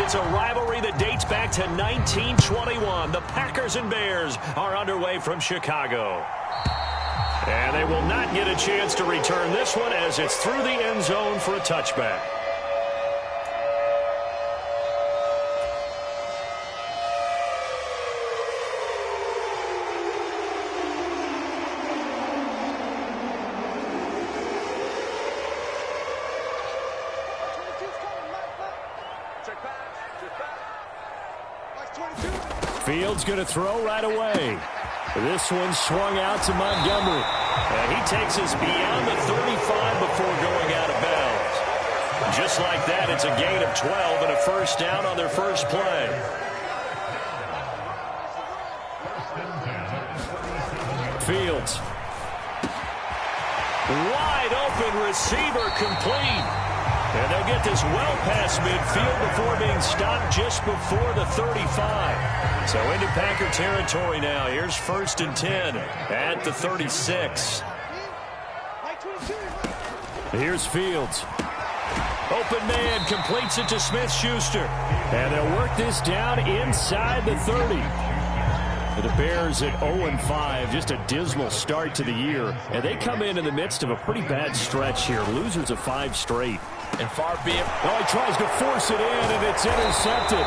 It's a rivalry that dates back to 1921. The Packers and Bears are underway from Chicago. And they will not get a chance to return this one as it's through the end zone for a touchback. Fields going to throw right away. This one swung out to Montgomery. And he takes us beyond the 35 before going out of bounds. Just like that, it's a gain of 12 and a first down on their first play. Fields. Wide open receiver complete. And they'll get this well past midfield before being stopped just before the 35. So into Packer territory now. Here's 1st and 10 at the 36. Here's Fields. Open man completes it to Smith-Schuster. And they'll work this down inside the 30. The Bears at 0-5, just a dismal start to the year. And they come in the midst of a pretty bad stretch here. Losers of 5 straight. And far be it. Oh, he tries to force it in, and it's intercepted.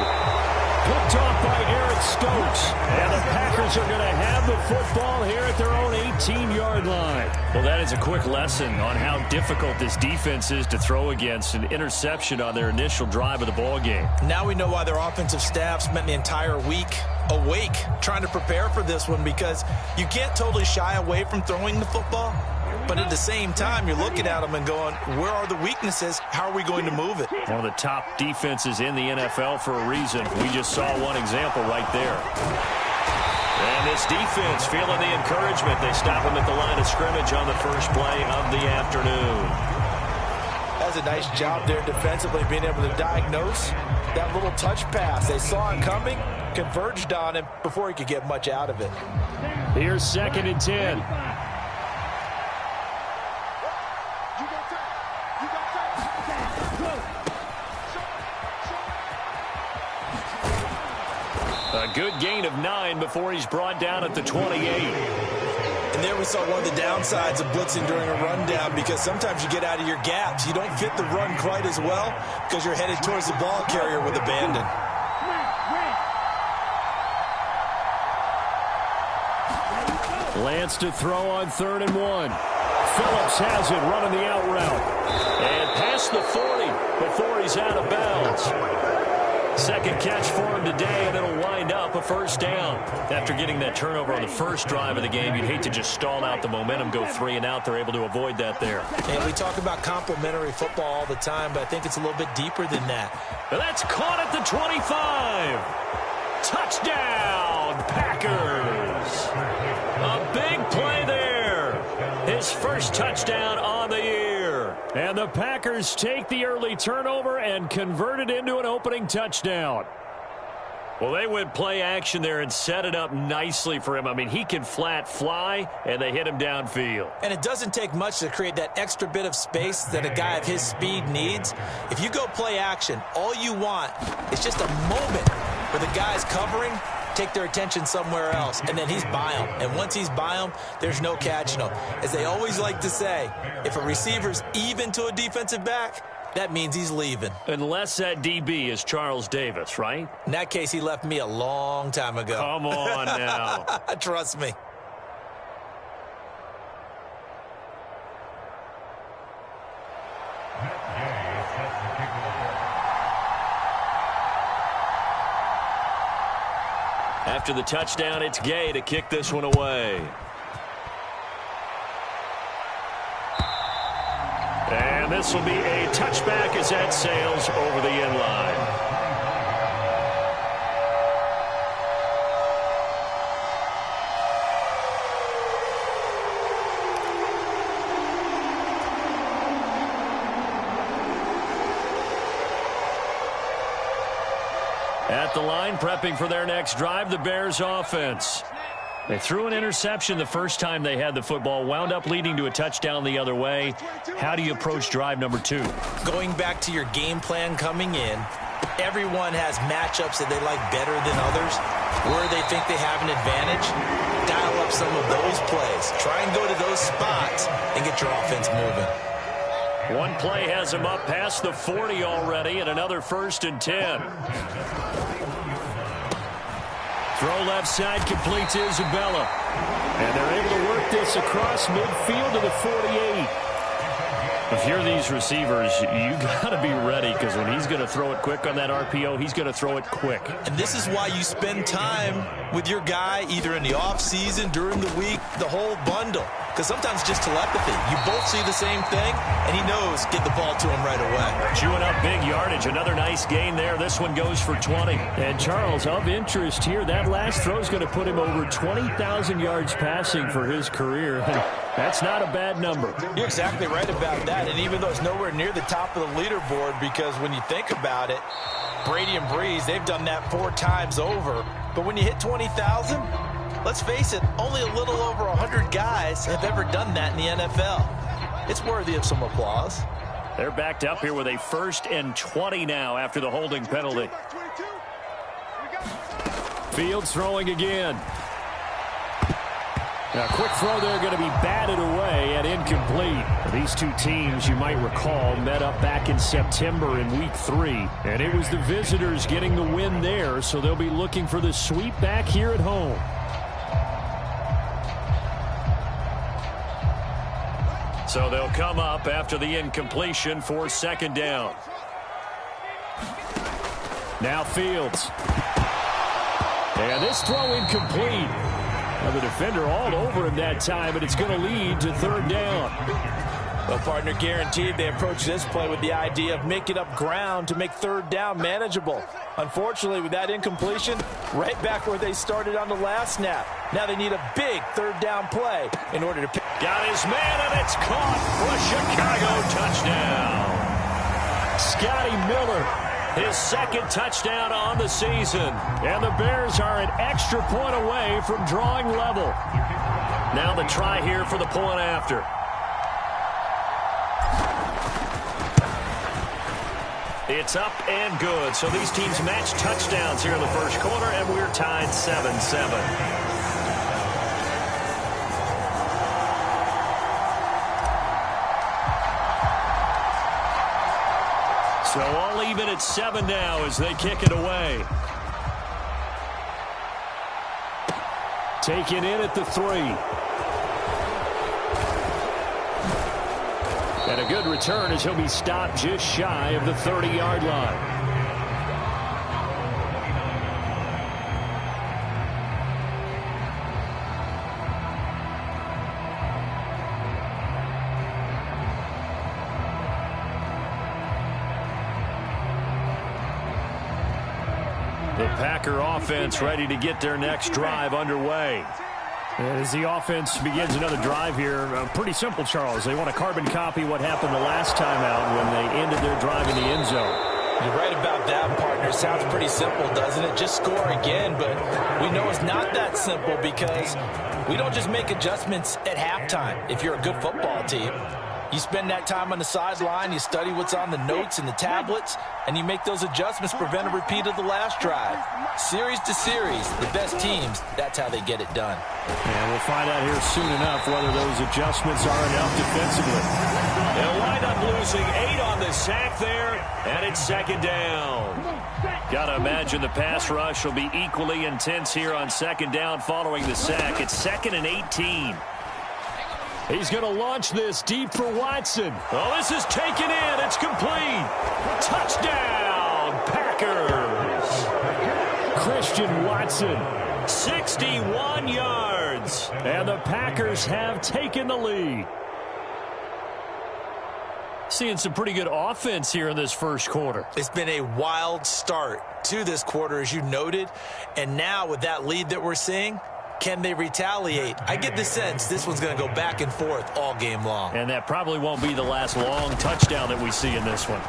Picked off by Eric Stokes. And the Packers are going to have the football here at their own 18-yard line. Well, that is a quick lesson on how difficult this defense is to throw against. An interception on their initial drive of the ball game. Now we know why their offensive staff spent the entire week awake trying to prepare for this one, because you can't totally shy away from throwing the football. But at the same time, you're looking at them and going, where are the weaknesses? How are we going to move it? One of the top defenses in the NFL for a reason. We just saw one example right there. And this defense feeling the encouragement. They stop them at the line of scrimmage on the first play of the afternoon. That's a nice job there defensively, being able to diagnose that little touch pass. They saw it coming, converged on him before he could get much out of it. Here's 2nd and 10. A good gain of 9 before he's brought down at the 28. And there we saw one of the downsides of blitzing during a rundown, because sometimes you get out of your gaps. You don't fit the run quite as well because you're headed towards the ball carrier with abandon. Lance to throw on 3rd and 1. Phillips has it running the out route. And past the 40 before he's out of bounds. Second catch for him today, and it'll wind up a first down. After getting that turnover on the first drive of the game, you'd hate to just stall out the momentum, go 3 and out. They're able to avoid that there. And we talk about complementary football all the time, but I think it's a little bit deeper than that. Now that's caught at the 25. Touchdown, Packers. A big play there. His first touchdown on the year. And the Packers take the early turnover and convert it into an opening touchdown. Well, they went play action there and set it up nicely for him. I mean, he can flat fly, and they hit him downfield. And it doesn't take much to create that extra bit of space that a guy of his speed needs. If you go play action, all you want is just a moment where the guy's covering, take their attention somewhere else, and then he's by him. And once he's by him, there's no catching him. As they always like to say, if a receiver's even to a defensive back, that means he's leaving. Unless that DB is Charles Davis, right? In that case, he left me a long time ago. Come on now. Trust me. After the touchdown, it's Gay to kick this one away. And this will be a touchback as that sails over the end line. At the line, prepping for their next drive, the Bears offense. They threw an interception the first time they had the football, wound up leading to a touchdown the other way. How do you approach drive number 2? Going back to your game plan coming in, Everyone has matchups that they like better than others, where they think they have an advantage. Dial up some of those plays. Try and go to those spots and get your offense moving. One play has him up past the 40 already, and another 1st and 10. Throw left side completes Isabella. And they're able to work this across midfield to the 48. If you're these receivers, you got to be ready, because when he's going to throw it quick on that RPO, he's going to throw it quick. And this is why you spend time with your guy either in the offseason, during the week, the whole bundle. Because sometimes just telepathy. You both see the same thing, and he knows get the ball to him right away. Chewing up big yardage. Another nice gain there. This one goes for 20. And, Charles, of interest here, that last throw is going to put him over 20,000 yards passing for his career. That's not a bad number. You're exactly right about that. And even though it's nowhere near the top of the leaderboard, because when you think about it, Brady and Breeze, they've done that 4 times over. But when you hit 20,000, let's face it, only a little over 100 guys have ever done that in the NFL. It's worthy of some applause. They're backed up here with a 1st and 20 now after the holding penalty. Fields throwing again. A quick throw there, going to be batted away and incomplete. These two teams, you might recall, met up back in September in Week 3. And it was the visitors getting the win there, so they'll be looking for the sweep back here at home. So they'll come up after the incompletion for 2nd down. Now Fields. And this throw incomplete. Now the defender all over him that time, but it's going to lead to 3rd down. Well, partner, guaranteed they approach this play with the idea of making up ground to make 3rd down manageable. Unfortunately, with that incompletion, right back where they started on the last snap. Now they need a big 3rd down play in order to pick. Got his man, and it's caught for a Chicago touchdown. Scotty Miller, his 2nd touchdown on the season. And the Bears are an extra point away from drawing level. Now the try here for the point after. It's up and good. So these teams match touchdowns here in the 1st quarter, and we're tied 7-7. So all even at 7 now as they kick it away. Taken in at the 3. And a good return as he'll be stopped just shy of the 30-yard line. The Packer offense ready to get their next drive underway. As the offense begins another drive here, pretty simple, Charles. They want to carbon copy what happened the last time out when they ended their drive in the end zone. You're right about that, partner. Sounds pretty simple, doesn't it? Just score again, but we know it's not that simple because we don't just make adjustments at halftime if you're a good football team. You spend that time on the sideline, you study what's on the notes and the tablets, and you make those adjustments, prevent a repeat of the last drive. Series to series, the best teams, that's how they get it done. And we'll find out here soon enough whether those adjustments are enough defensively. They'll wind up losing 8 on the sack there, and it's 2nd down. Got to imagine the pass rush will be equally intense here on 2nd down following the sack. It's 2nd and 18. He's going to launch this deep for Watson. Oh, this is taken in. It's complete. Touchdown, Packers. Christian Watson. 61 yards. And the Packers have taken the lead. Seeing some pretty good offense here in this 1st quarter. It's been a wild start to this quarter, as you noted. And now with that lead that we're seeing, can they retaliate? I get the sense this one's going to go back and forth all game long. And that probably won't be the last long touchdown that we see in this one.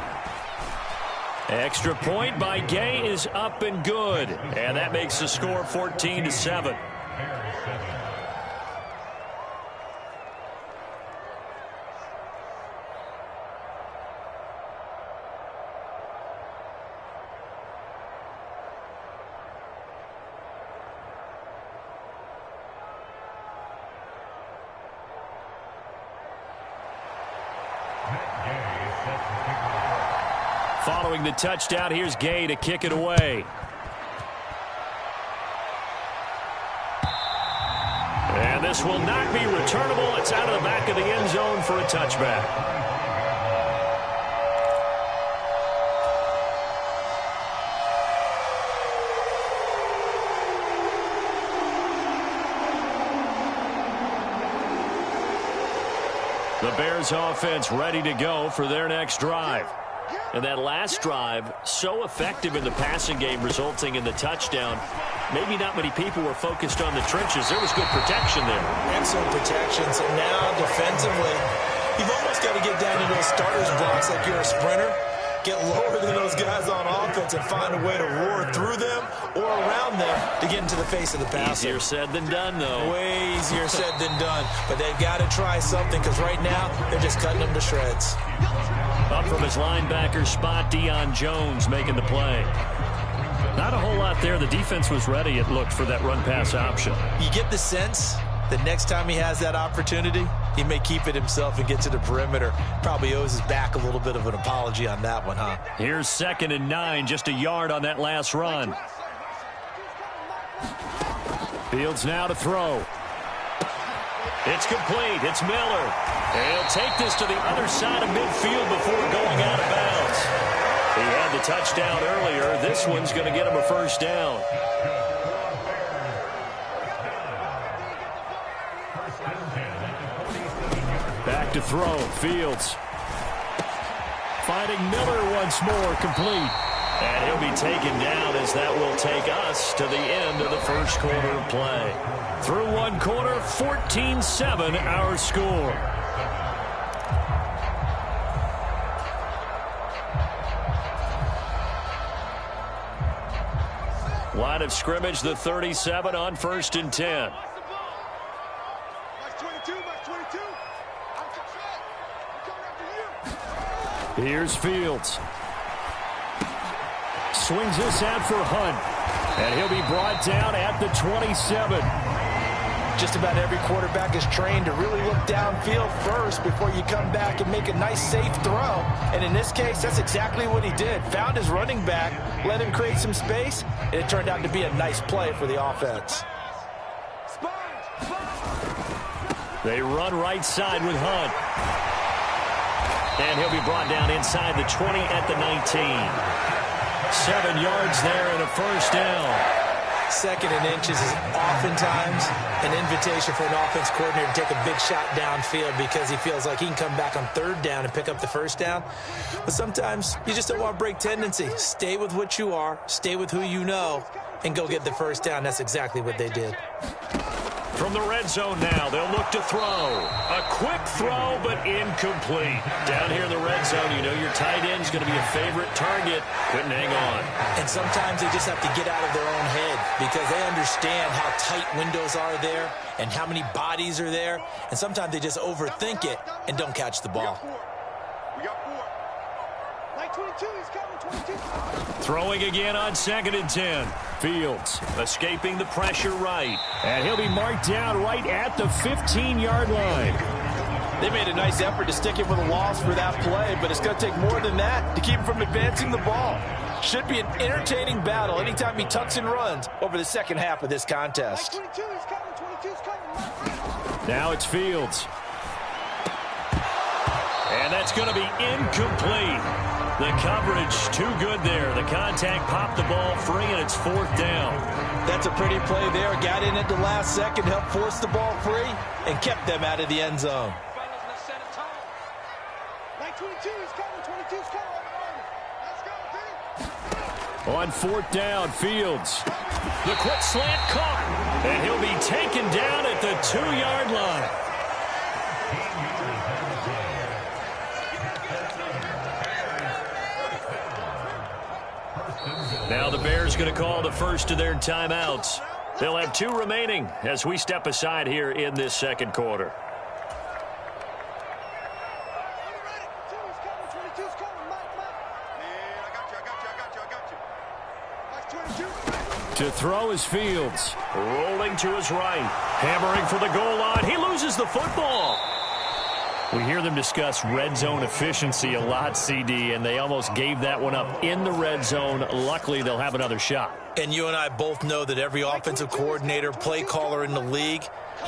Extra point by Gay is up and good. And that makes the score 14-7. Following the touchdown, here's Gay to kick it away. And this will not be returnable. It's out of the back of the end zone for a touchback. The Bears offense ready to go for their next drive. And that last drive, so effective in the passing game, resulting in the touchdown. Maybe not many people were focused on the trenches. There was good protection there. Excellent protection. So now, defensively, you've almost got to get down into those starters blocks like you're a sprinter. Get lower than those guys on offense and find a way to roar through them or around them to get into the face of the passer. Easier said than done, though. Way easier said than done. But they've got to try something because right now they're just cutting them to shreds. Up from his linebacker spot, Deion Jones making the play. Not a whole lot there. The defense was ready, it looked, for that run-pass option. You get the sense that next time he has that opportunity, he may keep it himself and get to the perimeter. Probably owes his back a little bit of an apology on that one, huh? Here's 2nd and 9, just a yard on that last run. Fields now to throw. It's complete. It's Miller. And he'll take this to the other side of midfield before going out of bounds. He had the touchdown earlier. This one's going to get him a first down. Back to throw. Fields. Finding Miller once more, complete. And he'll be taken down as that will take us to the end of the first quarter of play. Through one quarter, 14-7 our score. Line of scrimmage, the 37 on 1st and 10. Here's Fields. Swings this out for Hunt. And he'll be brought down at the 27. Just about every quarterback is trained to really look downfield first before you come back and make a nice, safe throw. And in this case, that's exactly what he did. Found his running back, let him create some space, and it turned out to be a nice play for the offense. They run right side with Hunt. And he'll be brought down inside the 20 at the 19. 7 yards there and a first down. 2nd and inches is oftentimes an invitation for an offense coordinator to take a big shot downfield because he feels like he can come back on 3rd down and pick up the first down. But sometimes you just don't want to break tendency. Stay with what you are, stay with who you know, and go get the first down. That's exactly what they did. From the red zone now, they'll look to throw. A quick throw, but incomplete. Down here in the red zone, you know your tight end's going to be a favorite target. Couldn't hang on. And sometimes they just have to get out of their own head because they understand how tight windows are there and how many bodies are there. And sometimes they just overthink it and don't catch the ball. We got 4. Like 22, he's coming, 22. Throwing again on 2nd and 10. Fields escaping the pressure right. And he'll be marked down right at the 15-yard line. They made a nice effort to stick him with a loss for that play, but it's going to take more than that to keep him from advancing the ball. Should be an entertaining battle anytime he tucks and runs over the second half of this contest. Like 22, he's coming, 22's coming. Now it's Fields. And that's going to be incomplete. The coverage too good there. The contact popped the ball free, and it's 4th down. That's a pretty play there. Got in at the last second, helped force the ball free, and kept them out of the end zone. Like 22, he's coming, 22's coming. Let's go, team. On 4th down, Fields. The quick slant caught, and he'll be taken down at the 2-yard line. Now the Bears going to call the first of their timeouts. They'll have 2 remaining as we step aside here in this second quarter. To throw is Fields. Rolling to his right. Hammering for the goal line. He loses the football. We hear them discuss red zone efficiency a lot, CD, and they almost gave that one up in the red zone. Luckily, they'll have another shot. And you and I both know that every offensive coordinator, play caller in the league,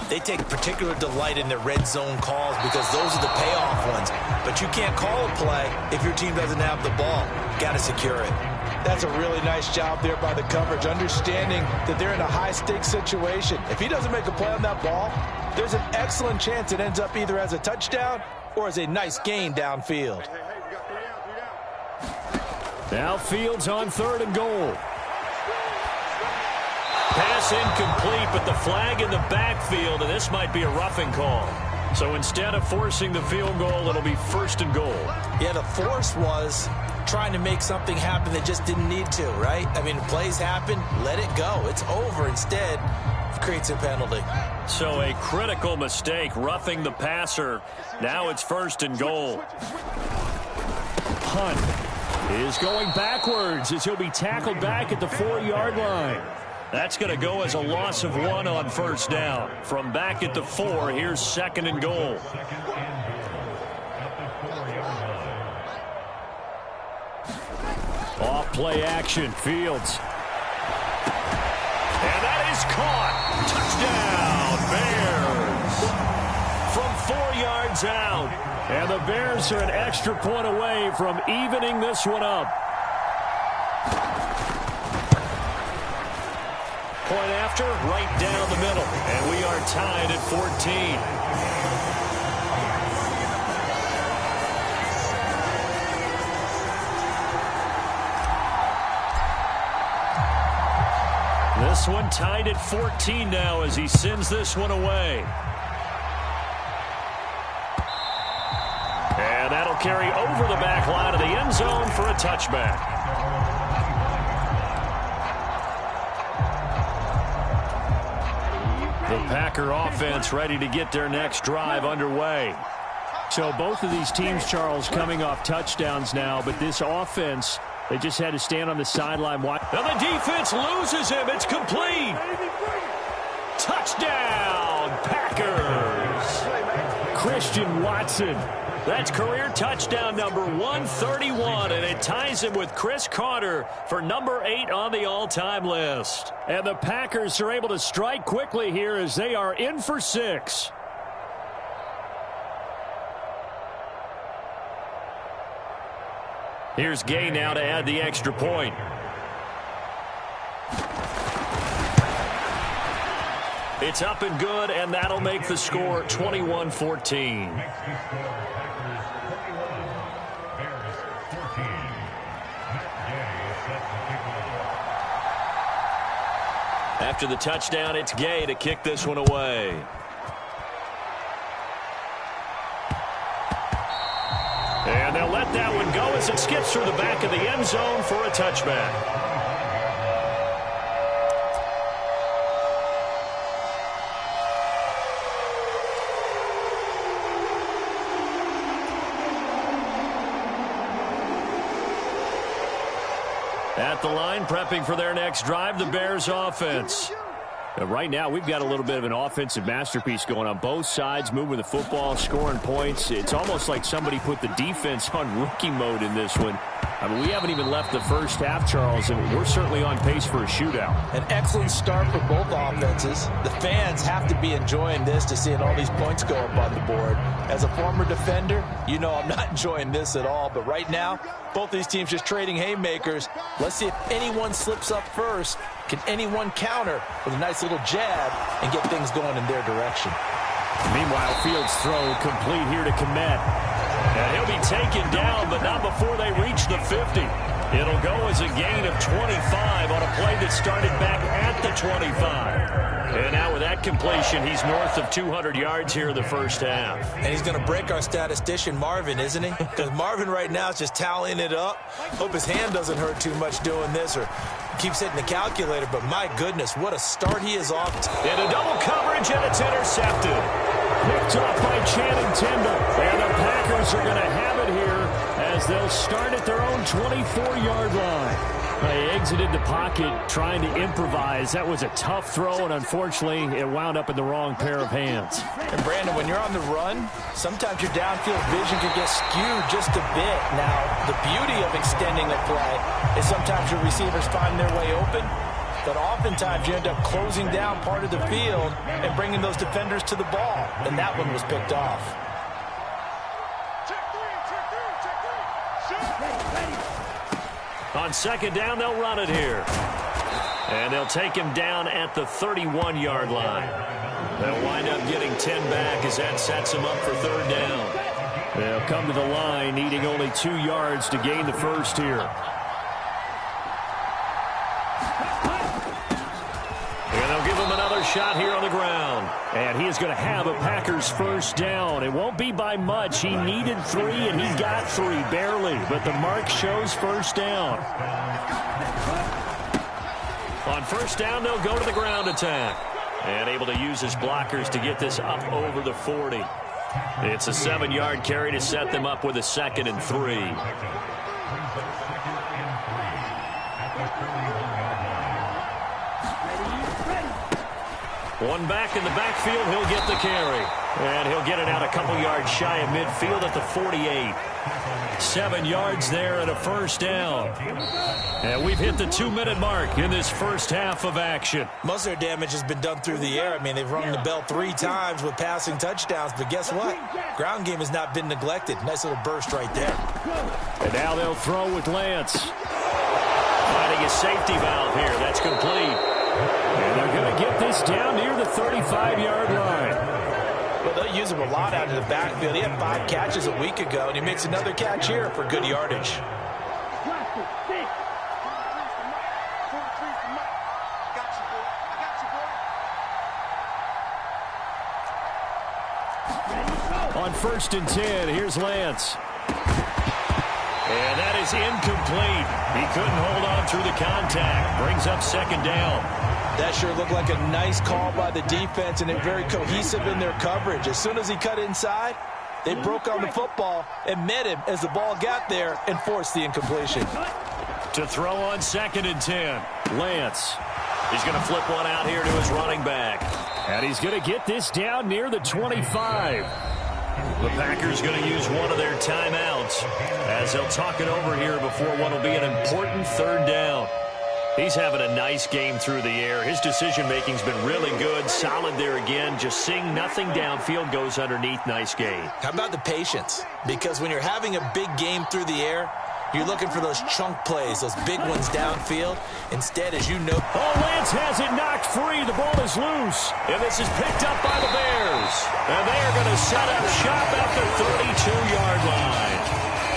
they take particular delight in their red zone calls because those are the payoff ones. But you can't call a play if your team doesn't have the ball. Got to secure it. That's a really nice job there by the coverage, understanding that they're in a high-stakes situation. If he doesn't make a play on that ball, there's an excellent chance it ends up either as a touchdown or as a nice gain downfield. Now Fields on 3rd and goal. Pass incomplete, but the flag in the backfield, and this might be a roughing call. So instead of forcing the field goal, it'll be 1st and goal. Yeah, the force was trying to make something happen that just didn't need to, right? I mean, plays happen, let it go. It's over. Instead, it creates a penalty. So a critical mistake, roughing the passer. Now it's 1st and goal. Hunt is going backwards as he'll be tackled back at the 4-yard line. That's going to go as a loss of 1 on 1st down. From back at the 4, here's 2nd and goal. Off play action, Fields. And that is caught. Touchdown, Bears. From 4 yards out. And the Bears are an extra point away from evening this one up. Point after, right down the middle. And we are tied at 14. This one tied at 14 now as he sends this one away. And that'll carry over the back line of the end zone for a touchback. The Packer offense ready to get their next drive underway. So both of these teams, Charles, coming off touchdowns now, but this offense, they just had to stand on the sideline. And the defense loses him. It's complete. Touchdown, Packers. Christian Watson. That's career touchdown number 131, and it ties him with Chris Carter for number 8 on the all-time list. And the Packers are able to strike quickly here as they are in for 6. Here's Gay now to add the extra point. It's up and good, and that'll make the score 21-14. After the touchdown, it's Gay to kick this one away. And they'll let that one go as it skips through the back of the end zone for a touchback. At the line, prepping for their next drive, the Bears offense. Right now, we've got a little bit of an offensive masterpiece going on both sides, moving the football, scoring points. It's almost like somebody put the defense on rookie mode in this one. I mean, we haven't even left the first half, Charles, and we're certainly on pace for a shootout. An excellent start for both offenses. The fans have to be enjoying this to seeing all these points go up on the board. As a former defender, you know I'm not enjoying this at all. But right now, both these teams just trading haymakers. Let's see if anyone slips up first. Can anyone counter with a nice little jab and get things going in their direction? Meanwhile, Fields' throw complete here to Komet. And he'll be taken down, but not before they reach the 50. It'll go as a gain of 25 on a play that started back at the 25. And now with that completion, he's north of 200 yards here in the first half. And he's going to break our statistician, Marvin, isn't he? Because Marvin right now is just tallying it up. Hope his hand doesn't hurt too much doing this or keeps hitting the calculator. But my goodness, what a start he is off to. And a double coverage, and it's intercepted. Picked off by Channing Tindall. And the Packers are going to have it here as they'll start at their own 24-yard line. He exited the pocket trying to improvise. That was a tough throw, and unfortunately, it wound up in the wrong pair of hands. And Brandon, when you're on the run, sometimes your downfield vision can get skewed just a bit. Now, the beauty of extending the play is sometimes your receivers find their way open, but oftentimes you end up closing down part of the field and bringing those defenders to the ball, and that one was picked off. On second down, they'll run it here. And they'll take him down at the 31-yard line. They'll wind up getting 10 back as that sets him up for third down. They'll come to the line needing only 2 yards to gain the first here. And they'll give him another shot here on the ground. And he is going to have a Packers first down. It won't be by much. He needed 3, and he got 3, barely. But the mark shows first down. On first down, they'll go to the ground attack. And able to use his blockers to get this up over the 40. It's a 7-yard carry to set them up with a 2nd and 3. One back in the backfield, he'll get the carry. And he'll get it out a couple yards shy of midfield at the 48. 7 yards there and a first down. And we've hit the 2-minute mark in this first half of action. Most of their damage has been done through the air. I mean, they've rung the bell 3 times with passing touchdowns, but guess what? Ground game has not been neglected. Nice little burst right there. And now they'll throw with Lance. Finding a safety valve here. That's complete. And they're going to get this down near the 35-yard line. Well, they'll use him a lot out of the backfield. He had 5 catches a week ago, and he makes another catch here for good yardage. On 1st and 10, here's Lance. And that is incomplete. He couldn't hold on through the contact. Brings up 2nd down. That sure looked like a nice call by the defense, and they're very cohesive in their coverage. As soon as he cut inside, they broke on the football and met him as the ball got there and forced the incompletion. To throw on 2nd and 10. Lance. He's going to flip one out here to his running back. And he's going to get this down near the 25. The Packers going to use one of their timeouts as they'll talk it over here before what will be an important 3rd down. He's having a nice game through the air. His decision-making's been really good. Solid there again. Just seeing nothing downfield goes underneath. Nice game. How about the patience? Because when you're having a big game through the air, you're looking for those chunk plays, those big ones downfield. Instead, as you know... Oh, Lance has it knocked free. The ball is loose. And this is picked up by the Bears. And they are going to set up shop at the 32-yard line.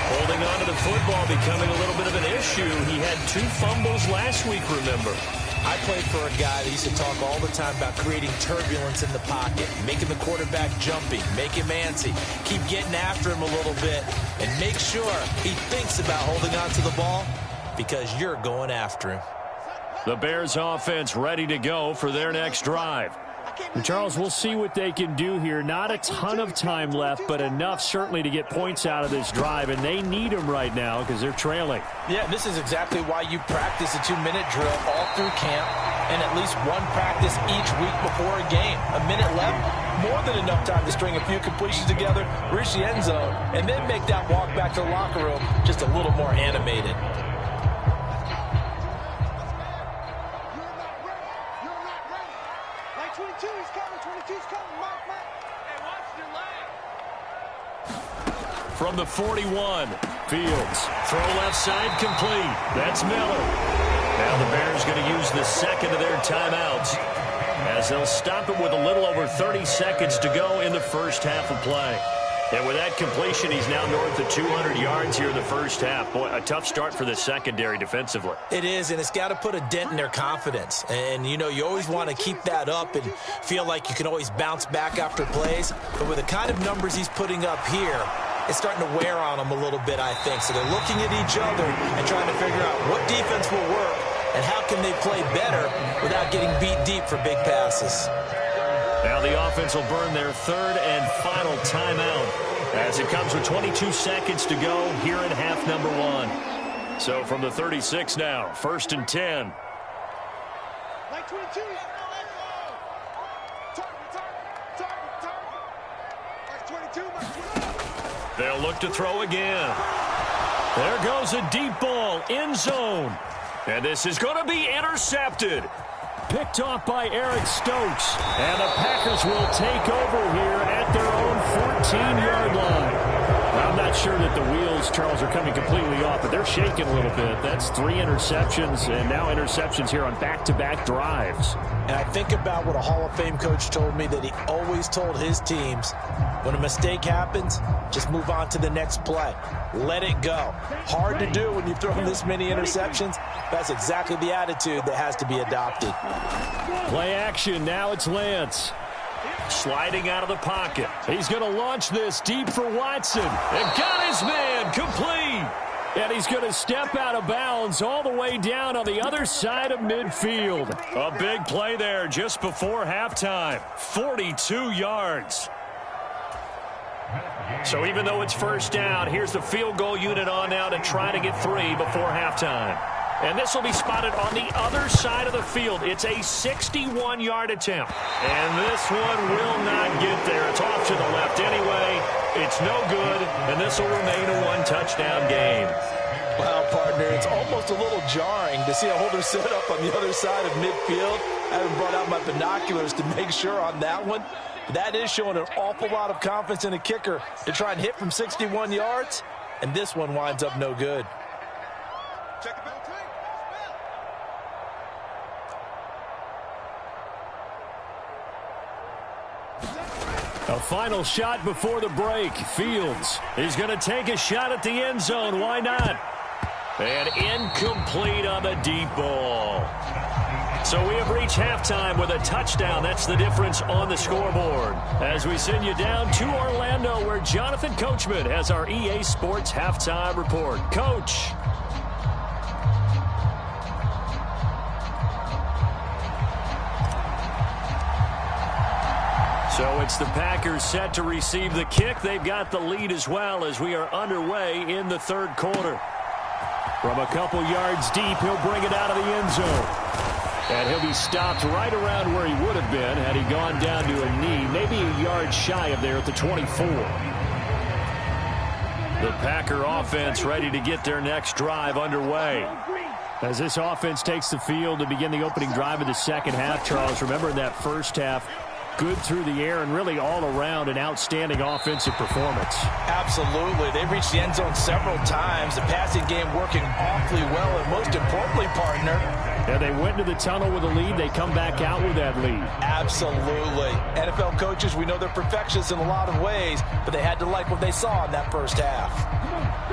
Holding on to the football becoming a little bit of an issue. He had 2 fumbles last week, remember. I played for a guy that used to talk all the time about creating turbulence in the pocket, making the quarterback jumpy, make him antsy, keep getting after him a little bit, and make sure he thinks about holding on to the ball because you're going after him. The Bears offense ready to go for their next drive. And Charles, we'll see what they can do here. Not a ton of time left, but enough certainly to get points out of this drive, and they need them right now because they're trailing. Yeah, this is exactly why you practice a 2-minute drill all through camp and at least one practice each week before a game. A minute left, more than enough time to string a few completions together, reach the end zone, and then make that walk back to the locker room just a little more animated. From the 41, Fields. Throw left side complete. That's Miller. Now the Bears going to use the 2nd of their timeouts as they'll stop it with a little over 30 seconds to go in the first half of play. And with that completion, he's now north of 200 yards here in the first half. Boy, a tough start for the secondary defensively. It is, and it's got to put a dent in their confidence. And, you know, you always want to keep that up and feel like you can always bounce back after plays. But with the kind of numbers he's putting up here, it's starting to wear on them a little bit, I think. So they're looking at each other and trying to figure out what defense will work and how can they play better without getting beat deep for big passes. Now the offense will burn their 3rd and final timeout as it comes with 22 seconds to go here in half number 1. So from the 36 now, 1st and 10. Like 22. Like 22. They'll look to throw again. There goes a deep ball, end zone. And this is going to be intercepted. Picked off by Eric Stokes. And the Packers will take over here at their own 14-yard line. I'm not sure that the wheels, Charles, are coming completely off, but they're shaking a little bit. That's 3 interceptions, and now interceptions here on back-to-back drives. And I think about what a Hall of Fame coach told me that he always told his teams, when a mistake happens, just move on to the next play. Let it go. Hard to do when you've thrown this many interceptions. That's exactly the attitude that has to be adopted. Play action. Now it's Lance. Sliding out of the pocket. He's going to launch this deep for Watson. And got his man complete. And he's going to step out of bounds all the way down on the other side of midfield. A big play there just before halftime. 42 yards. So even though it's first down, here's the field goal unit on now to try to get 3 before halftime. And this will be spotted on the other side of the field. It's a 61-yard attempt. And this one will not get there. It's off to the left anyway. It's no good, and this will remain a 1-touchdown game. Wow, partner, it's almost a little jarring to see a holder set up on the other side of midfield. I haven't brought out my binoculars to make sure on that one. But that is showing an awful lot of confidence in a kicker to try and hit from 61 yards, and this one winds up no good. Check it back. A final shot before the break. Fields is going to take a shot at the end zone. Why not? And incomplete on the deep ball. So we have reached halftime with a touchdown. That's the difference on the scoreboard. As we send you down to Orlando, where Jonathan Coachman has our EA Sports halftime report. Coach. So it's the Packers set to receive the kick. They've got the lead as well as we are underway in the third quarter. From a couple yards deep, he'll bring it out of the end zone. And he'll be stopped right around where he would have been had he gone down to a knee, maybe a yard shy of there at the 24. The Packer offense ready to get their next drive underway. As this offense takes the field to begin the opening drive of the second half, Charles, remember in that first half, good through the air and really all around an outstanding offensive performance. Absolutely. They've reached the end zone several times. The passing game working awfully well, and most importantly, partner, yeah, they went to the tunnel with a lead. They come back out with that lead. Absolutely. NFL coaches, we know they're perfectionists in a lot of ways, but they had to like what they saw in that first half.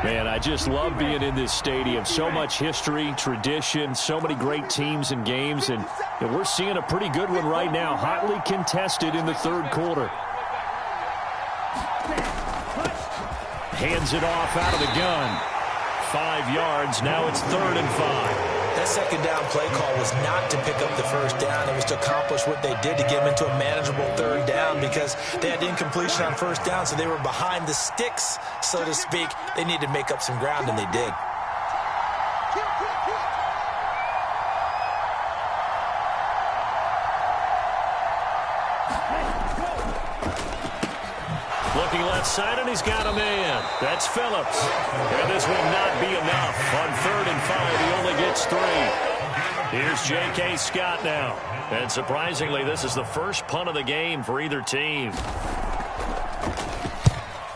Man, I just love being in this stadium. So much history, tradition, so many great teams and games, and we're seeing a pretty good one right now, hotly contested in the third quarter. Hands it off out of the gun. 5 yards, now it's 3rd and 5. That second down play call was not to pick up the first down. It was to accomplish what they did to get them into a manageable third down because they had incompletion on first down, so they were behind the sticks, so to speak. They needed to make up some ground, and they did. Looking left side, and he's got a man. That's Phillips. And this will not be enough. On 3rd and 5, he only gets 3. Here's J.K. Scott now. And surprisingly, this is the first punt of the game for either team.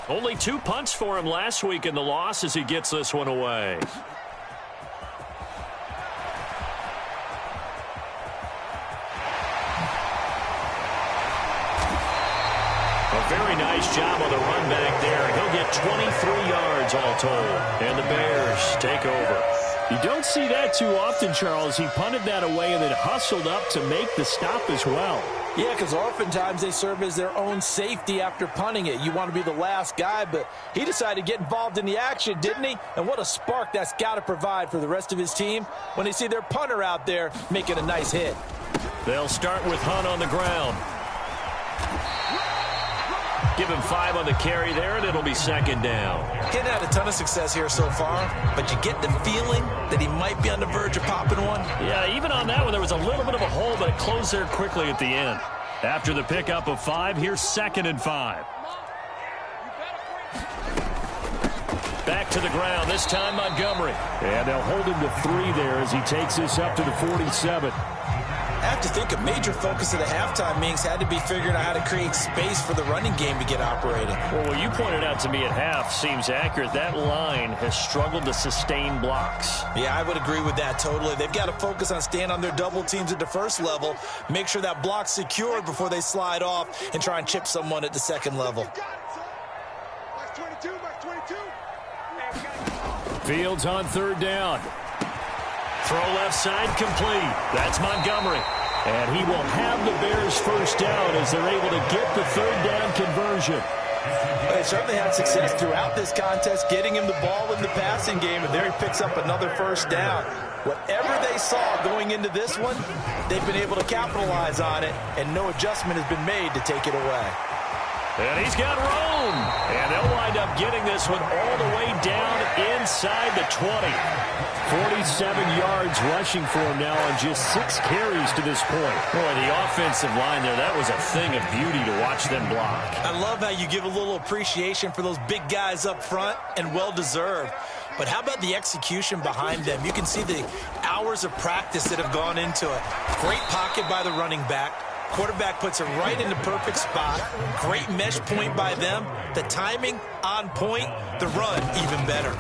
Only 2 punts for him last week in the loss as he gets this one away. Very nice job on the run back there. He'll get 23 yards all told. And the Bears take over. You don't see that too often, Charles. He punted that away and then hustled up to make the stop as well. Yeah, because oftentimes they serve as their own safety after punting it. You want to be the last guy, but he decided to get involved in the action, didn't he? And what a spark that's got to provide for the rest of his team when they see their punter out there making a nice hit. They'll start with Hunt on the ground. Give him 5 on the carry there, and it'll be second down. Getting had a ton of success here so far, but you get the feeling that he might be on the verge of popping one. Yeah, even on that one, there was a little bit of a hole, but it closed there quickly at the end. After the pickup of 5, here's 2nd and 5. Back to the ground, this time Montgomery. And they'll hold him to 3 there as he takes this up to the 47. I have to think a major focus of the halftime meetings had to be figuring out how to create space for the running game to get operating. Well, what you pointed out to me at half seems accurate. That line has struggled to sustain blocks. Yeah, I would agree with that totally. They've got to focus on staying on their double teams at the first level, make sure that block's secured before they slide off and try and chip someone at the second level. Fields on 3rd down. Throw left side complete. That's Montgomery. And he will have the Bears first down as they're able to get the 3rd down conversion. They certainly had success throughout this contest, getting him the ball in the passing game, and there he picks up another first down. Whatever they saw going into this one, they've been able to capitalize on it, and no adjustment has been made to take it away. And he's got room. And they'll wind up getting this one all the way down inside the 20. 47 yards rushing for him now on just 6 carries to this point. Boy, the offensive line there, that was a thing of beauty to watch them block. I love how you give a little appreciation for those big guys up front, and well-deserved. But how about the execution behind them? You can see the hours of practice that have gone into it. Great pocket by the running back. Quarterback puts it right in the perfect spot. Great mesh point by them. The timing on point. The run even better.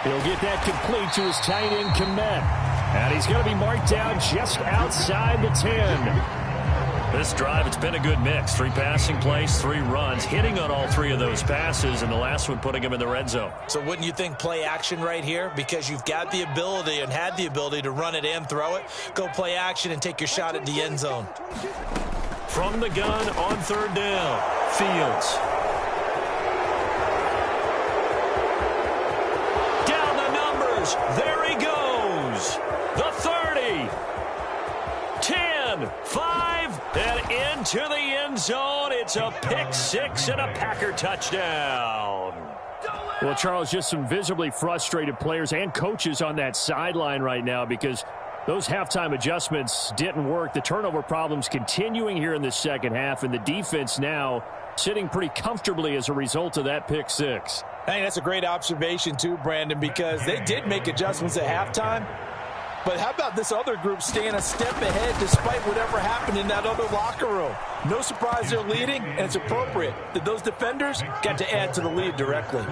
He'll get that complete to his tight end, Komet. And he's going to be marked down just outside the 10. This drive, it's been a good mix. 3 passing plays, 3 runs, hitting on all 3 of those passes, and the last one putting him in the red zone. So wouldn't you think play action right here? Because you've got the ability and had the ability to run it and throw it. Go play action and take your shot at the end zone. From the gun on 3rd down, Fields. Down the numbers. There he goes. The 30. 10, 5, and into the end zone. It's a pick 6 and a Packer touchdown. Well, Charles, just some visibly frustrated players and coaches on that sideline right now because those halftime adjustments didn't work. The turnover problems continuing here in the second half, and the defense now sitting pretty comfortably as a result of that pick 6. I think that's a great observation too, Brandon, because they did make adjustments at halftime. But how about this other group staying a step ahead despite whatever happened in that other locker room? No surprise they're leading, and it's appropriate that those defenders got to add to the lead directly.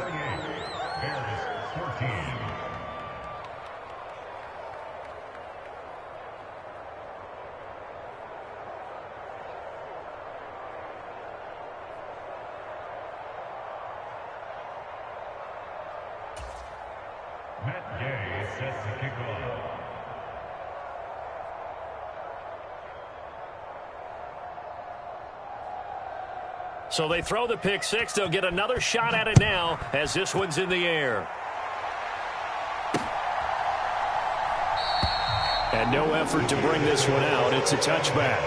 So they throw the pick 6. They'll get another shot at it now as this one's in the air. And no effort to bring this one out. It's a touchback.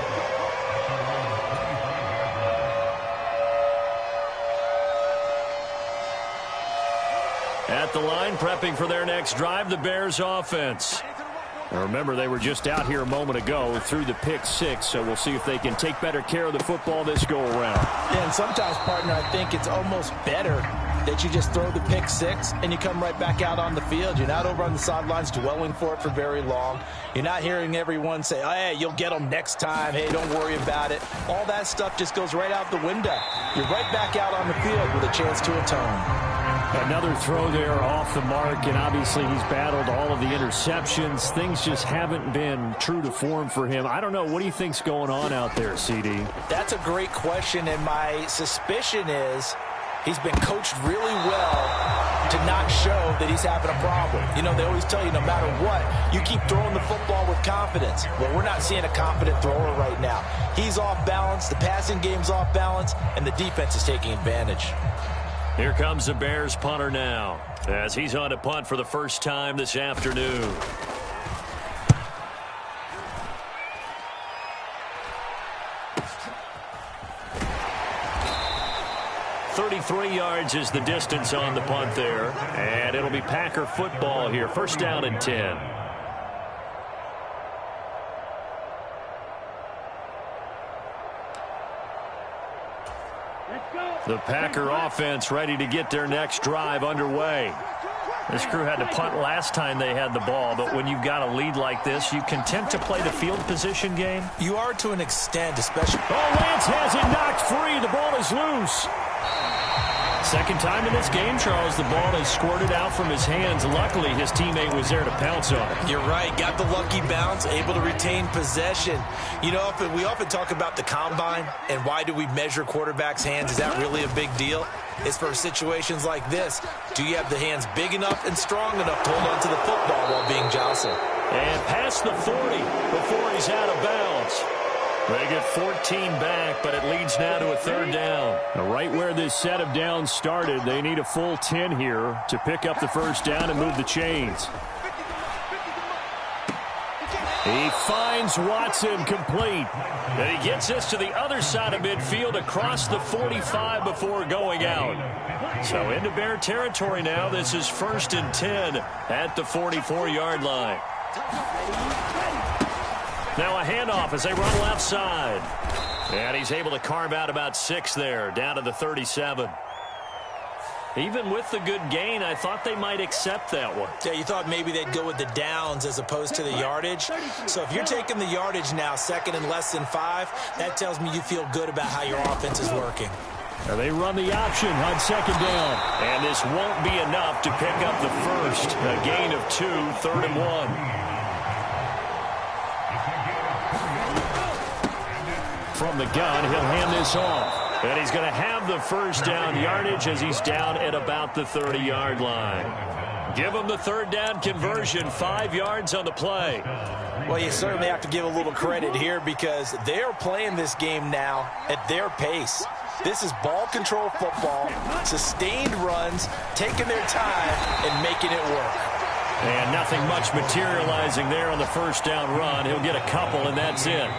At the line, prepping for their next drive, the Bears offense. Now remember, they were just out here a moment ago through the pick 6, so we'll see if they can take better care of the football this go-around. Yeah, and sometimes, partner, I think it's almost better that you just throw the pick 6 and you come right back out on the field. You're not over on the sidelines dwelling for it for very long. You're not hearing everyone say, oh, hey, you'll get them next time. Hey, don't worry about it. All that stuff just goes right out the window. You're right back out on the field with a chance to atone. Another throw there off the mark, and obviously he's battled all of the interceptions. Things just haven't been true to form for him. I don't know. What do you think's going on out there, CD? That's a great question, and my suspicion is he's been coached really well to not show that he's having a problem. You know, they always tell you no matter what, you keep throwing the football with confidence. Well, we're not seeing a confident thrower right now. He's off balance, the passing game's off balance, and the defense is taking advantage. Here comes the Bears punter now as he's on to punt for the first time this afternoon. 43 yards is the distance on the punt there. And it'll be Packer football here. First down and 10. The Packer offense ready to get their next drive underway. This crew had to punt last time they had the ball, but when you've got a lead like this, you content to play the field position game? You are to an extent, especially... Oh, Lance has it knocked free. The ball is loose. Second time in this game, Charles, the ball has squirted out from his hands. Luckily, his teammate was there to pounce on it. You're right. Got the lucky bounce, able to retain possession. You know, we often talk about the combine and why do we measure quarterbacks' hands. Is that really a big deal? It's for situations like this. Do you have the hands big enough and strong enough to hold on to the football while being jostled? And past the 40 before he's out of bounds. They get 14 back, but it leads now to a third down. Right where this set of downs started, they need a full 10 here to pick up the first down and move the chains. He finds Watson complete. And he gets this to the other side of midfield across the 45 before going out. So into Bear territory now. This is first and 10 at the 44-yard line. Now a handoff as they run left side. And he's able to carve out about 6 there, down to the 37. Even with the good gain, I thought they might accept that one. Yeah, you thought maybe they'd go with the downs as opposed to the yardage. So if you're taking the yardage now, second and less than 5, that tells me you feel good about how your offense is working. Now they run the option on second down. And this won't be enough to pick up the first. A gain of 2, third and 1. From the gun, he'll hand this off. And he's going to have the first down yardage as he's down at about the 30-yard line. Give him the third down conversion, 5 yards on the play. Well, you certainly have to give a little credit here because they're playing this game now at their pace. This is ball control football, sustained runs, taking their time and making it work. And nothing much materializing there on the first down run. He'll get a couple, and that's it.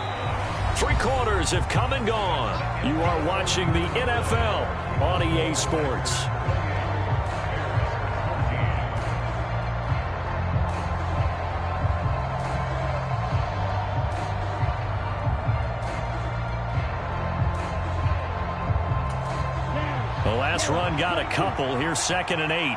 3 quarters have come and gone. You are watching the NFL on EA Sports. The last run got a couple. Here's second and 8.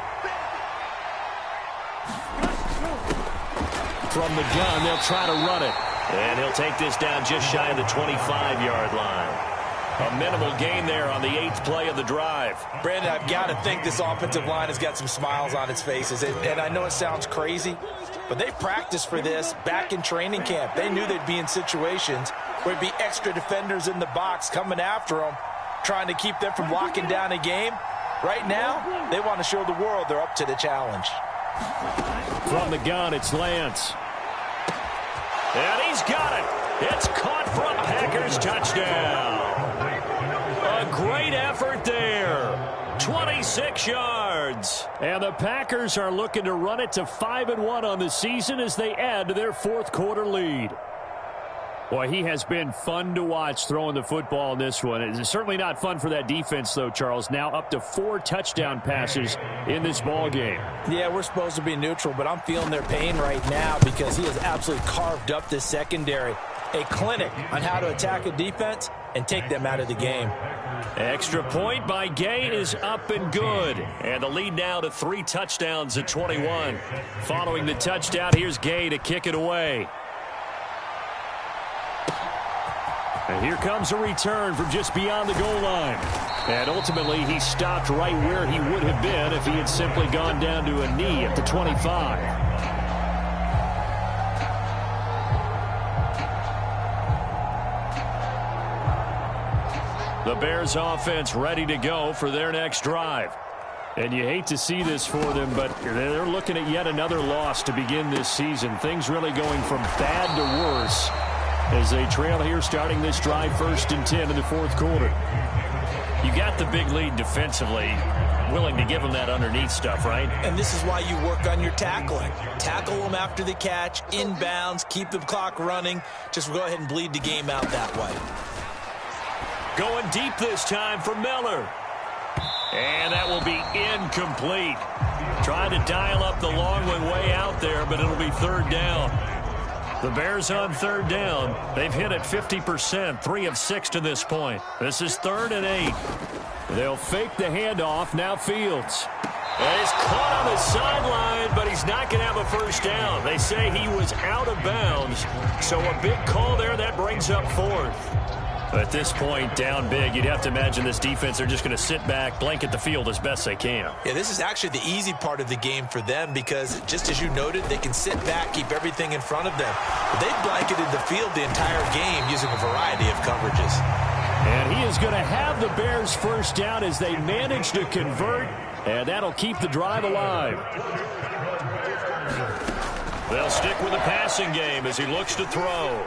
From the gun, they'll try to run it. And he'll take this down just shy of the 25-yard line. A minimal gain there on the 8th play of the drive. Brandon, I've got to think this offensive line has got some smiles on its faces. And I know it sounds crazy, but they practiced for this back in training camp. They knew they'd be in situations where there'd be extra defenders in the box coming after them, trying to keep them from locking down a game. Right now, they want to show the world they're up to the challenge. From the gun, it's Lance. And he's got it. It's caught for a Packers touchdown. A great effort there. 26 yards. And the Packers are looking to run it to 5-1 on the season as they add to their fourth quarter lead. Boy, he has been fun to watch throwing the football in this one. It's certainly not fun for that defense, though, Charles. Now up to 4 touchdown passes in this ball game. Yeah, we're supposed to be neutral, but I'm feeling their pain right now because he has absolutely carved up this secondary. A clinic on how to attack a defense and take them out of the game. Extra point by Gay is up and good. And the lead now to 3 touchdowns at 21. Following the touchdown, here's Gay to kick it away. And here comes a return from just beyond the goal line. And ultimately, he stopped right where he would have been if he had simply gone down to a knee at the 25. The Bears offense ready to go for their next drive. And you hate to see this for them, but they're looking at yet another loss to begin this season. Things really going from bad to worse as they trail here starting this drive first and 10 in the fourth quarter. You got the big lead defensively, willing to give them that underneath stuff, right? And this is why you work on your tackling. Tackle them after the catch, inbounds, keep the clock running. Just go ahead and bleed the game out that way. Going deep this time for Miller. And that will be incomplete. Trying to dial up the long one way out there, but it'll be third down. The Bears on third down. They've hit it 50%, 3 of 6 to this point. This is 3rd and 8. They'll fake the handoff. Now Fields. And he's caught on the sideline, but he's not going to have a first down. They say he was out of bounds, so a big call there. That brings up 4th. At this point, down big, you'd have to imagine this defense, they're just going to sit back, blanket the field as best they can. Yeah, this is actually the easy part of the game for them because, just as you noted, they can sit back, keep everything in front of them. But they've blanketed the field the entire game using a variety of coverages. And he is going to have the Bears first down as they manage to convert, and that'll keep the drive alive. They'll stick with the passing game as he looks to throw.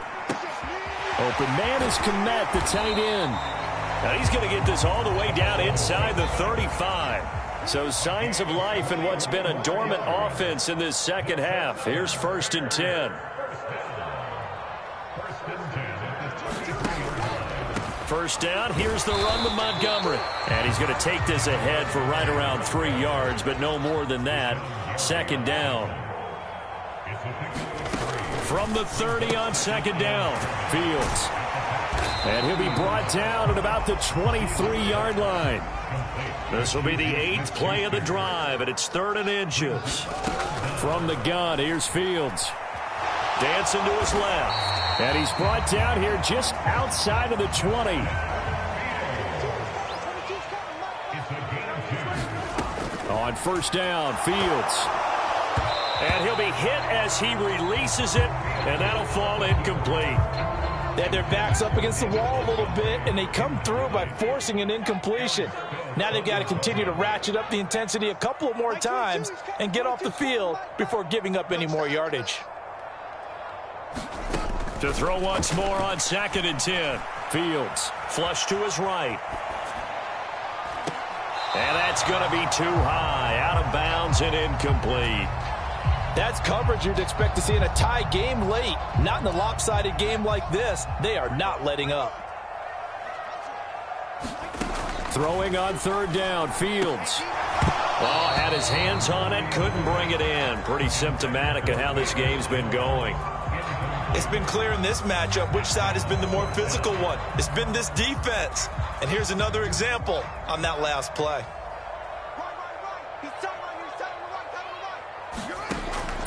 Open man is Kmet, the tight end. Now he's going to get this all the way down inside the 35. So signs of life in what's been a dormant offense in this second half. Here's 1st and 10. First down, here's the run with Montgomery. And he's going to take this ahead for right around 3 yards, but no more than that. 2nd down. From the 30 on 2nd down. Fields. And he'll be brought down at about the 23-yard line. This will be the 8th play of the drive, and it's 3rd and inches. From the gun, here's Fields. Dancing to his left. And he's brought down here just outside of the 20. On first down, Fields. And he'll be hit as he releases it, and that'll fall incomplete. They had their backs up against the wall a little bit, and they come through by forcing an incompletion. Now they've got to continue to ratchet up the intensity a couple of more times and get off the field before giving up any more yardage. To throw once more on 2nd and 10. Fields. Flush to his right. And that's going to be too high. Out of bounds and incomplete. That's coverage you'd expect to see in a tie game late. Not in a lopsided game like this. They are not letting up. Throwing on 3rd down, Fields. Oh, had his hands on it, couldn't bring it in. Pretty symptomatic of how this game's been going. It's been clear in this matchup which side has been the more physical one. It's been this defense. And here's another example on that last play.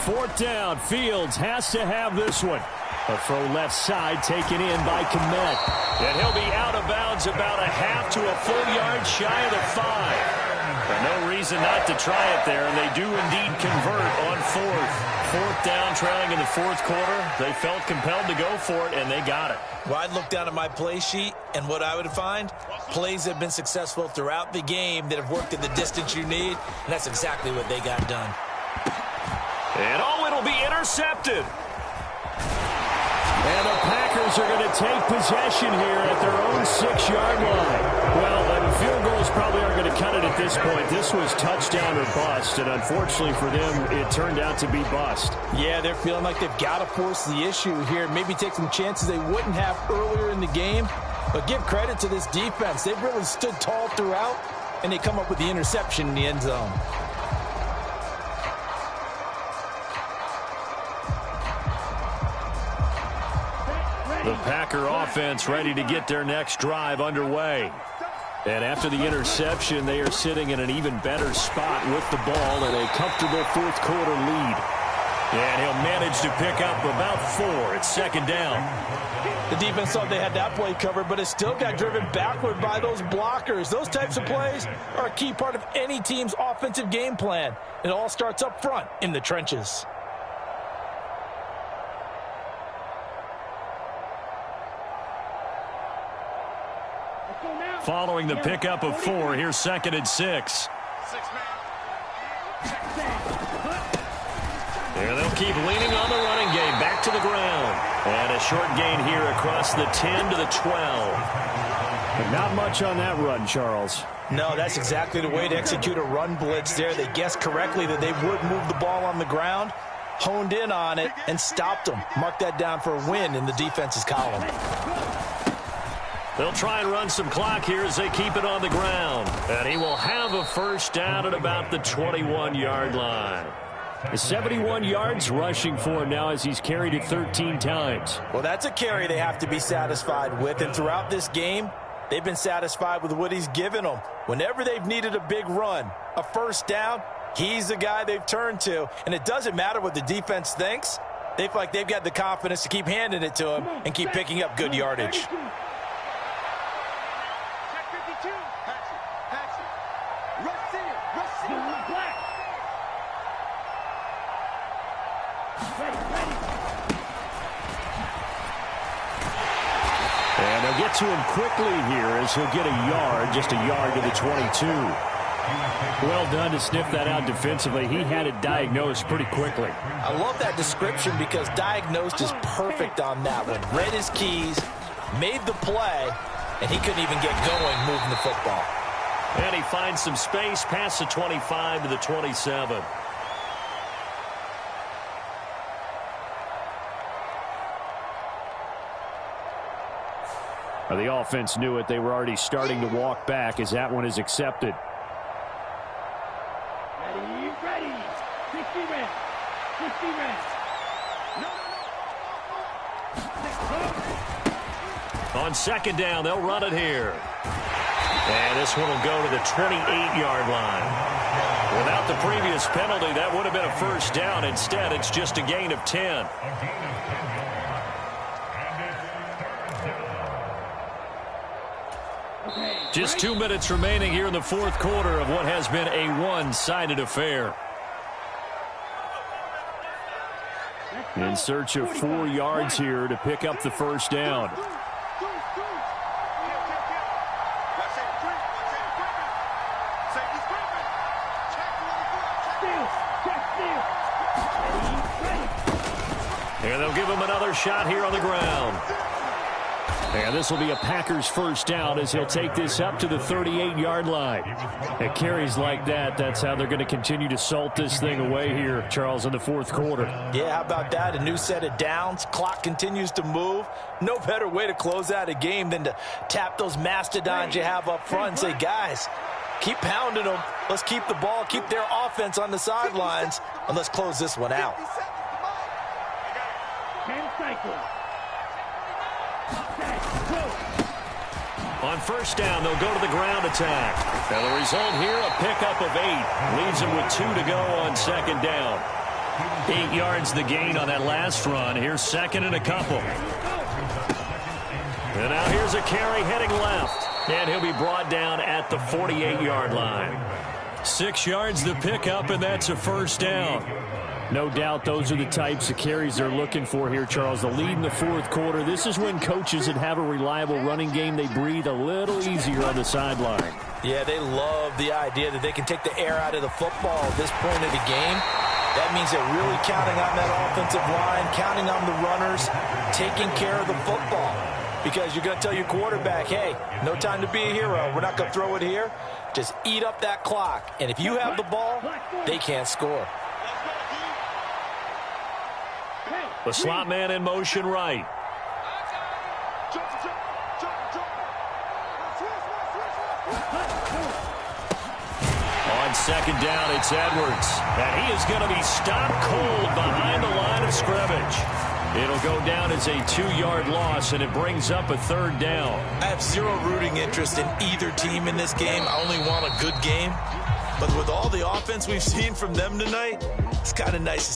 4th down, Fields has to have this one. A throw left side taken in by Kmet. And he'll be out of bounds about a half to a full yard shy of the 5. But no reason not to try it there, and they do indeed convert on 4th. 4th down, trailing in the 4th quarter. They felt compelled to go for it, and they got it. Well, I'd look down at my play sheet, and what I would find, plays have been successful throughout the game that have worked at the distance you need, and that's exactly what they got done. And it'll be intercepted. And the Packers are going to take possession here at their own 6-yard line. Well, the field goals probably aren't going to cut it at this point. This was touchdown or bust, and unfortunately for them, it turned out to be bust. Yeah, they're feeling like they've got to force the issue here. Maybe take some chances they wouldn't have earlier in the game. But give credit to this defense. They've really stood tall throughout, and they come up with the interception in the end zone. The Packer offense ready to get their next drive underway. And after the interception, they are sitting in an even better spot with the ball and a comfortable 4th quarter lead. And he'll manage to pick up about 4. It's 2nd down. The defense thought they had that play covered, but it still got driven backward by those blockers. Those types of plays are a key part of any team's offensive game plan. It all starts up front in the trenches. Following the pickup of 4, here's 2nd and 6. And they'll keep leaning on the running game. Back to the ground. And a short gain here across the 10 to the 12. But not much on that run, Charles. No, that's exactly the way to execute a run blitz there. They guessed correctly that they would move the ball on the ground, honed in on it, and stopped them. Mark that down for a win in the defense's column. They'll try and run some clock here as they keep it on the ground. And he will have a first down at about the 21-yard line. 71 yards rushing for him now as he's carried it 13 times. Well, that's a carry they have to be satisfied with. And throughout this game, they've been satisfied with what he's given them. Whenever they've needed a big run, a first down, he's the guy they've turned to. And it doesn't matter what the defense thinks. They feel like they've got the confidence to keep handing it to him and keep picking up good yardage. Check 52. Patch it. Rush center. Rush center. Black. And they'll get to him quickly here as he'll get a yard, just a yard to the 22. Well done to sniff that out defensively. He had it diagnosed pretty quickly. I love that description because diagnosed is perfect on that one. Read his keys, made the play, and he couldn't even get going moving the football. And he finds some space past the 25 to the 27. The offense knew it. They were already starting to walk back as that one is accepted. Ready. 60 ready. 60 ready. On second down, they'll run it here. And this one will go to the 28-yard line. Without the previous penalty, that would have been a first down. Instead, it's just a gain of 10. Just 2 minutes remaining here in the fourth quarter of what has been a one-sided affair. In search of 4 yards here to pick up the first down. And they'll give him another shot here on the ground. And this will be a Packers first down as he'll take this up to the 38-yard line. At carries like that, that's how they're going to continue to salt this thing away here, Charles, in the fourth quarter. Yeah, how about that? A new set of downs. Clock continues to move. No better way to close out a game than to tap those mastodons you have up front and say, guys, keep pounding them. Let's keep the ball, keep their offense on the sidelines, and let's close this one out. 10 cycles. On first down, they'll go to the ground attack. And the result here, a pickup of 8. Leaves them with 2 to go on second down. 8 yards the gain on that last run. Here's second and a couple. And now here's a carry heading left. And he'll be brought down at the 48-yard line. 6 yards the pickup, and that's a first down. No doubt those are the types of carries they're looking for here, Charles. The lead in the fourth quarter. This is when coaches that have a reliable running game, they breathe a little easier on the sideline. Yeah, they love the idea that they can take the air out of the football at this point of the game. That means they're really counting on that offensive line, counting on the runners, taking care of the football. Because you're going to tell your quarterback, hey, no time to be a hero. We're not going to throw it here. Just eat up that clock. And if you have the ball, they can't score. The slot man in motion right. On second down, it's Edwards. And he is going to be stopped cold behind the line of scrimmage. It'll go down as a 2-yard loss, and it brings up a third down. I have zero rooting interest in either team in this game. I only want a good game. But with all the offense we've seen from them tonight, it's kind of nice to